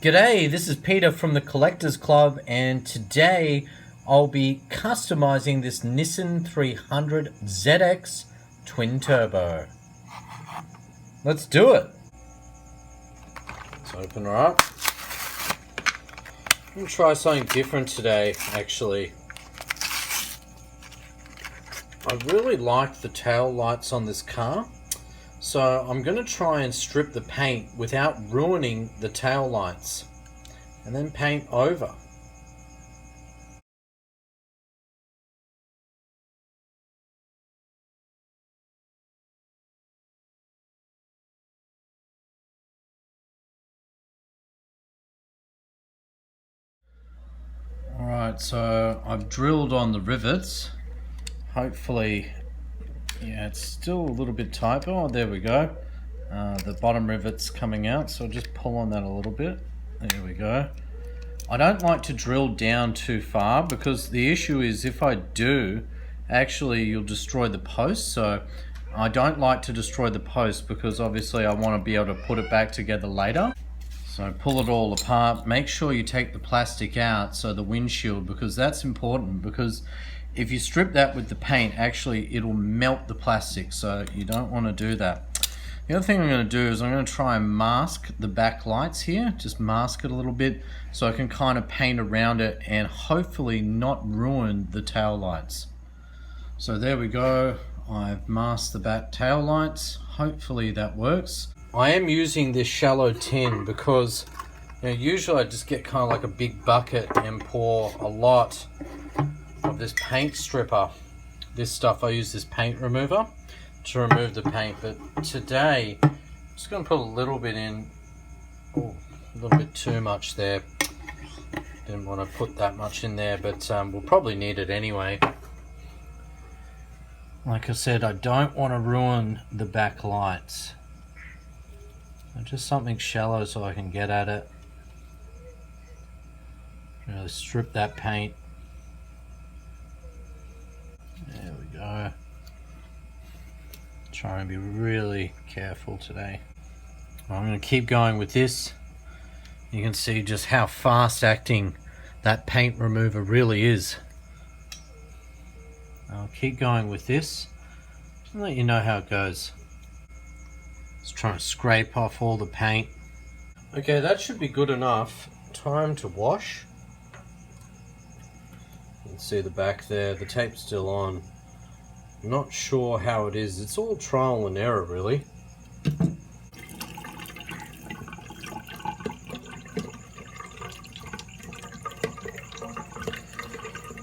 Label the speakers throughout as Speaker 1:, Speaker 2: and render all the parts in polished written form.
Speaker 1: G'day, this is Peter from the Collectors Club, and today I'll be customizing this Nissan 300 ZX Twin Turbo. Let's do it. Let's open her up. I'm going to try something different today, actually. I really like the tail lights on this car, so I'm going to try and strip the paint without ruining the tail lights, and then paint over. Alright, so I've drilled on the rivets. Hopefully, yeah, it's still a little bit tight. Oh, there we go. The bottom rivet's coming out, so I'll just pull on that a little bit. There we go. I don't like to drill down too far because the issue is if I do, actually you'll destroy the post. So I don't like to destroy the post because obviously I want to be able to put it back together later. So pull it all apart. Make sure you take the plastic out, so the windshield, because that's important, because if you strip that with the paint, actually it'll melt the plastic, so you don't want to do that. The other thing I'm going to do is I'm going to try and mask the back lights here, just mask it a little bit so I can kind of paint around it and hopefully not ruin the tail lights. So there we go, I've masked the back tail lights. Hopefully that works. I am using this shallow tin because usually I just get kind of like a big bucket and pour a lot of this paint stripper. This stuff, I use this paint remover to remove the paint, but today I'm just going to put a little bit in. Oh, a little bit too much there. Didn't want to put that much in there, but we'll probably need it anyway. Like I said, I don't want to ruin the back lights. Just something shallow so I can get at it. Really strip that paint. There we go. Try and be really careful today. I'm going to keep going with this. You can see just how fast acting that paint remover really is. I'll keep going with this and let you know how it goes. Just trying to scrape off all the paint. Okay, that should be good enough. Time to wash. You can see the back there, the tape's still on. I'm not sure how it is. It's all trial and error, really.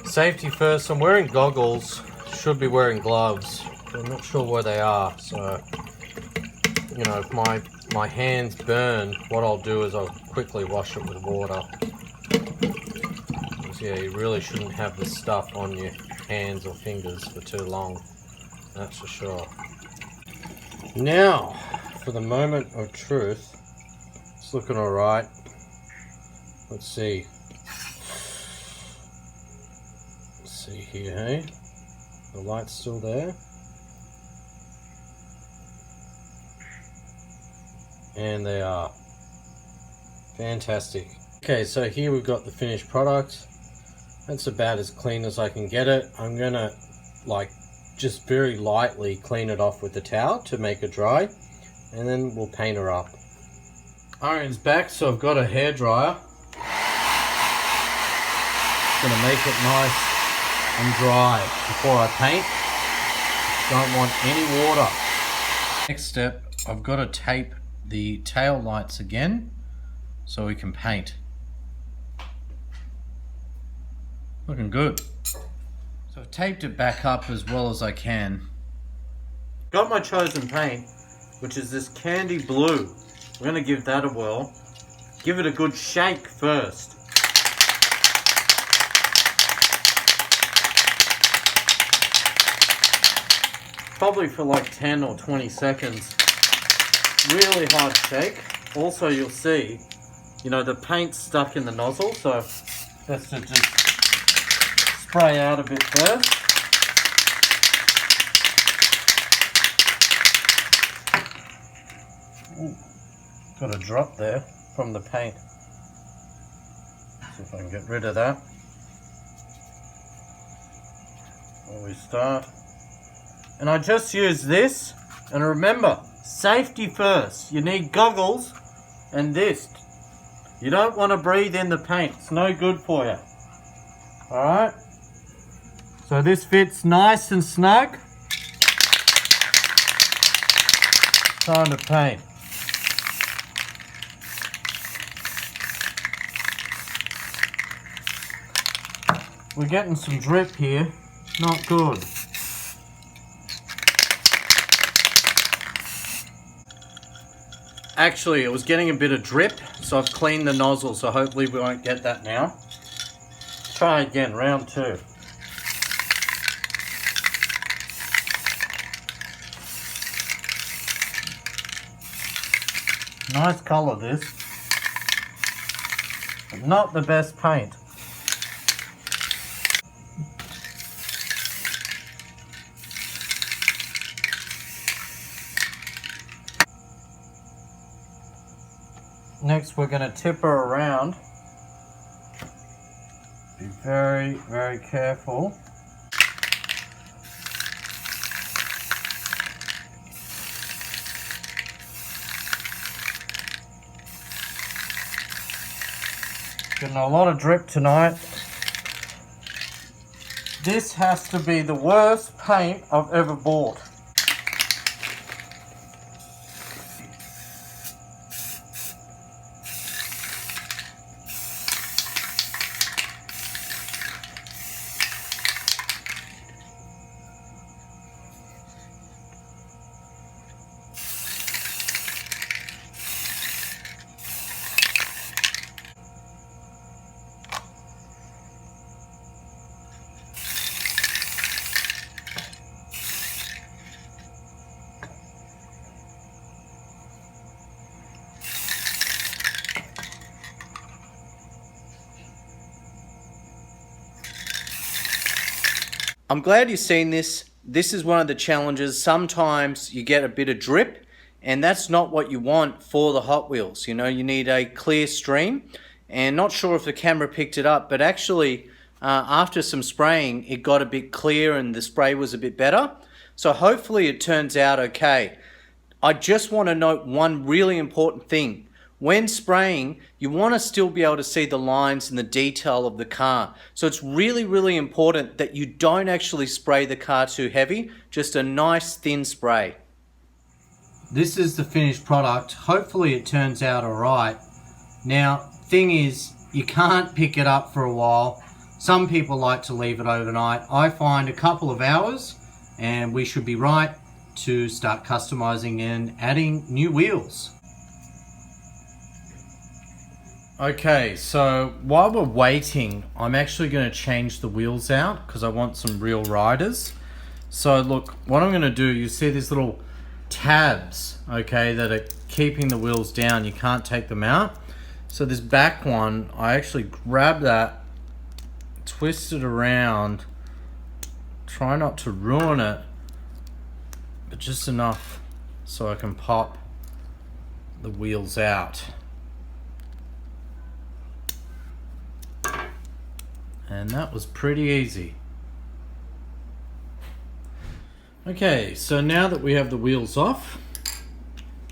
Speaker 1: Safety first. I'm wearing goggles. Should be wearing gloves. I'm not sure where they are, so if my hands burn, what I'll do is I'll quickly wash it with water. Because, yeah, you really shouldn't have this stuff on your hands or fingers for too long, that's for sure. Now, for the moment of truth, it's looking alright. Let's see. Let's see here, hey? The light's still there. And they are fantastic. Okay, so here we've got the finished product. That's about as clean as I can get it. I'm gonna just very lightly clean it off with the towel to make it dry, and then we'll paint her up. Iron's back, so I've got a hairdryer. Gonna make it nice and dry before I paint. Don't want any water. Next step, I've got to tape the tail lights again so we can paint. Looking good. So I've taped it back up as well as I can. Got my chosen paint, which is this candy blue. We're going to give that a whirl. Give it a good shake first. Probably for like 10 or 20 seconds. Really hard shake. Also, you'll see, the paint's stuck in the nozzle, so best to just spray out a bit first. Ooh, got a drop there from the paint. See if I can get rid of that before we start. And I just use this, and remember, safety first. You need goggles and this. You don't want to breathe in the paint. It's no good for you. Alright? So this fits nice and snug. Time to paint. We're getting some drip here. Not good. Actually, it was getting a bit of drip, so I've cleaned the nozzle, so hopefully we won't get that now. Try again, round 2. Nice colour this, but not the best paint. Next we're going to tip her around. Be very, very careful. Getting a lot of drip tonight. This has to be the worst paint I've ever bought. I'm glad you've seen this. This is one of the challenges. Sometimes you get a bit of drip, and that's not what you want for the Hot Wheels. You know, you need a clear stream, and not sure if the camera picked it up, but actually after some spraying, it got a bit clear and the spray was a bit better. So hopefully it turns out okay. I just want to note one really important thing. When spraying, you want to still be able to see the lines and the detail of the car. So it's really, really important that you don't actually spray the car too heavy, just a nice thin spray. This is the finished product. Hopefully it turns out alright. Now, thing is, you can't pick it up for a while. Some people like to leave it overnight. I find a couple of hours and we should be right to start customizing and adding new wheels. Okay, so while we're waiting, I'm actually going to change the wheels out because I want some real riders. So look, what I'm going to do, you see these little tabs, okay, that are keeping the wheels down. You can't take them out. So this back one, I actually grab that, twist it around, try not to ruin it, but just enough so I can pop the wheels out. And that was pretty easy. Okay, so now that we have the wheels off,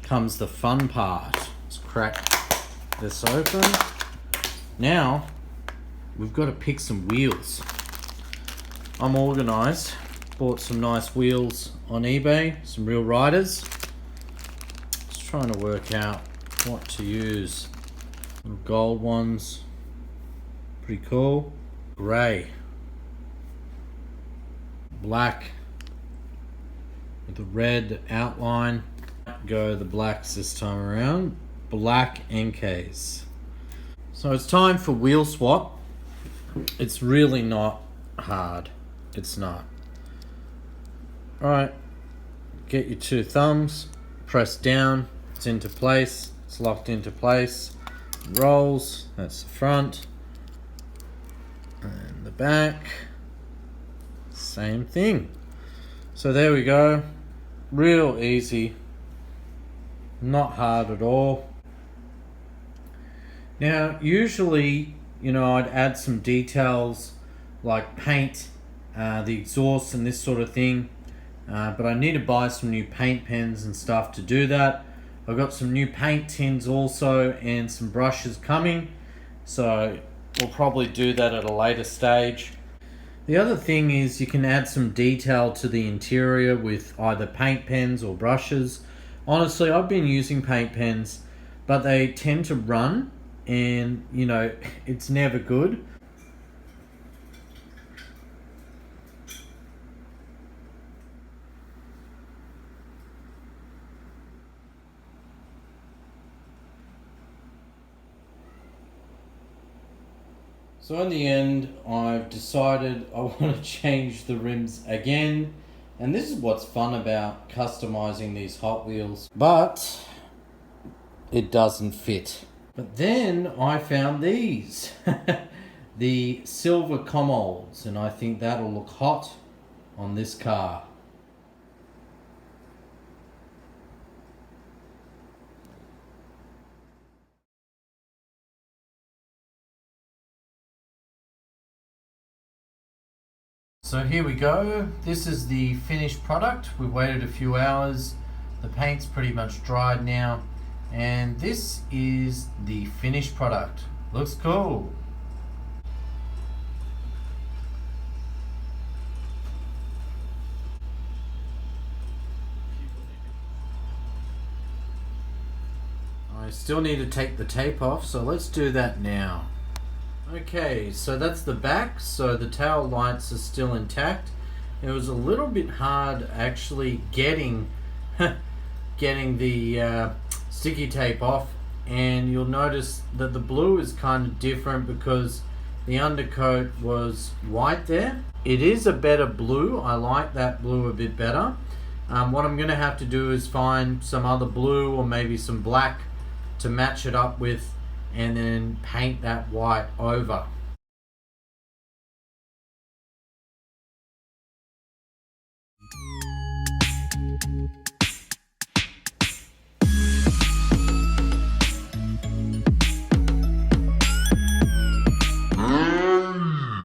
Speaker 1: comes the fun part. Let's crack this open. Now, we've got to pick some wheels. I'm organized. Bought some nice wheels on eBay, some real riders. Just trying to work out what to use. Some gold ones. Pretty cool. Grey, black with a red outline. Go the blacks this time around. Black NKs. So it's time for wheel swap. It's really not hard. It's not. Alright, get your 2 thumbs, press down, it's into place, it's locked into place. Rolls, that's the front. And the back, same thing. So there we go, real easy, not hard at all. Now usually you know, I'd add some details like paint, the exhaust and this sort of thing. But I need to buy some new paint pens and stuff to do that. I've got some new paint tins also and some brushes coming. So we'll probably do that at a later stage. The other thing is you can add some detail to the interior with either paint pens or brushes. Honestly, I've been using paint pens, but they tend to run and, you know, it's never good. So in the end, I've decided I want to change the rims again. And this is what's fun about customizing these Hot Wheels. But it doesn't fit. But then I found these. The silver Comolds. And I think that'll look hot on this car. So here we go. This is the finished product. We waited a few hours. The paint's pretty much dried now. And this is the finished product. Looks cool. I still need to take the tape off, so let's do that now. Okay, so that's the back, so the tail lights are still intact. It was a little bit hard actually getting the sticky tape off, and you'll notice that the blue is kind of different because the undercoat was white there. It is a better blue. I like that blue a bit better. What I'm going to have to do is find some other blue or maybe some black to match it up with and then paint that white over.